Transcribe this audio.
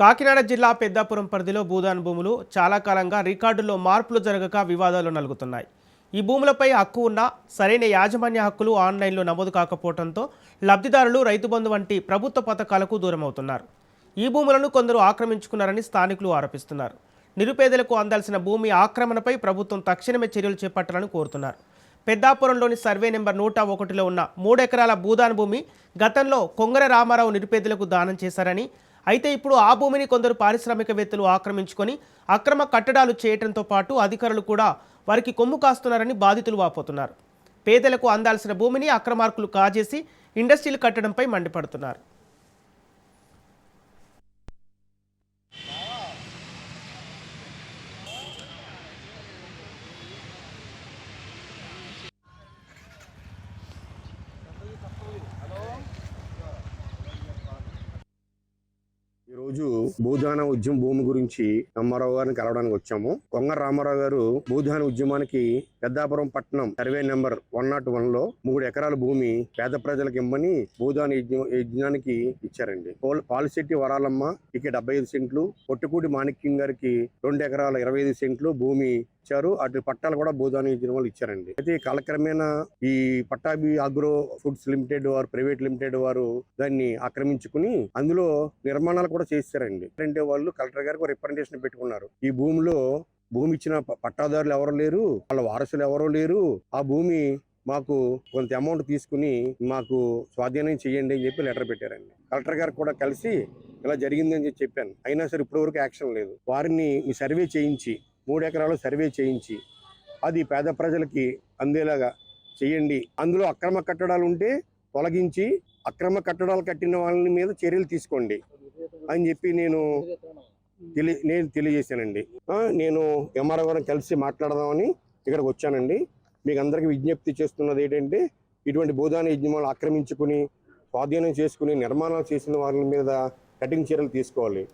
కాకినాడ జిల్లా పెద్దాపురం పరిధిలో భూదాన్ భూములు చాలా కాలంగా రికార్డుల్లో మార్పులు జరగక వివాదాలు నలుగుతున్నాయి. ఈ భూములపై హక్కు ఉన్న సరైన యాజమాన్య హక్కులు ఆన్లైన్లో నమోదు కాకపోవడంతో లబ్ధిదారులు రైతు బంధు వంటి ప్రభుత్వ పథకాలకు దూరమవుతున్నారు. ఈ భూములను కొందరు ఆక్రమించుకున్నారని స్థానికులు ఆరోపిస్తున్నారు. నిరుపేదలకు అందాల్సిన భూమి ఆక్రమణపై ప్రభుత్వం తక్షణమే చర్యలు చేపట్టాలని కోరుతున్నారు. పెద్దాపురంలోని సర్వే నెంబర్ 101లో ఉన్న 3 ఎకరాల భూదాన్ భూమి గతంలో కొంగర రామారావు నిరుపేదలకు దానం చేశారని, అయితే ఇప్పుడు ఆ భూమిని కొందరు పారిశ్రామికవేత్తలు ఆక్రమించుకొని అక్రమ కట్టడాలు చేయడంతో పాటు అధికారులు కూడా వారికి కొమ్ము కాస్తున్నారని బాధితులు వాపోతున్నారు. పేదలకు అందాల్సిన భూమిని అక్రమార్కులు కాజేసి ఇండస్ట్రీలు కట్టడంపై మండిపడుతున్నారు. ఈరోజు భూదాన ఉద్యమ భూమి గురించి రామారావు గారిని కలవడానికి వచ్చాము. కొంగర రామారావు గారు భూదాన ఉద్యమానికి పెద్దాపురం పట్టణం సర్వే నెంబర్ 101లో 3 ఎకరాల భూమి పేద ప్రజలకు ఇమ్మని భూదాన యజ్ఞానికి ఇచ్చారండి. పాలిశెట్టి వరాలమ్మ టికెట్ 75 సెంట్లు, పొట్టుకూడి మాణిక్యం గారికి 2 ఎకరాల 25 సెంట్లు భూమి ఇచ్చారు. అటు పట్టాలు కూడా భూదాన యజ్ఞం వాళ్ళు ఇచ్చారండి. అయితే కాలక్రమేణా ఈ పట్టాభి అగ్రో ఫుడ్స్ లిమిటెడ్ వారు, ప్రైవేట్ లిమిటెడ్ వారు దాన్ని ఆక్రమించుకుని అందులో నిర్మాణాలు కూడా చేశారండి. అంటే వాళ్ళు కలెక్టర్ గారికి రిప్రజెంటేషన్ పెట్టుకున్నారు. ఈ భూమిలో భూమి ఇచ్చిన పట్టాదారులు ఎవరు లేరు, వాళ్ళ వారసులు ఎవరూ లేరు, ఆ భూమి మాకు కొంత అమౌంట్ తీసుకుని మాకు స్వాధీనం చేయండి అని చెప్పి లెటర్ పెట్టారండి. కలెక్టర్ గారు కూడా కలిసి ఇలా జరిగింది అని చెప్పాను. అయినా సరే ఇప్పటి వరకు యాక్షన్ లేదు. వారిని ఈ సర్వే చేయించి 3 ఎకరాలు సర్వే చేయించి అది పేద ప్రజలకి అందేలాగా చేయండి. అందులో అక్రమ కట్టడాలు ఉంటే తొలగించి అక్రమ కట్టడాలు కట్టిన వాళ్ళ మీద చర్యలు తీసుకోండి అని చెప్పి నేను తెలియజేశానండి. నేను ఎంఆర్ఓ గారిని కలిసి మాట్లాడదామని ఇక్కడికి వచ్చానండి. మీకు అందరికీ విజ్ఞప్తి చేస్తున్నది ఏంటంటే, ఇటువంటి భూదాన యజ్ఞాలు ఆక్రమించుకుని స్వాధీనం చేసుకుని నిర్మాణాలు చేసిన వాళ్ళ మీద కఠిన చర్యలు తీసుకోవాలి.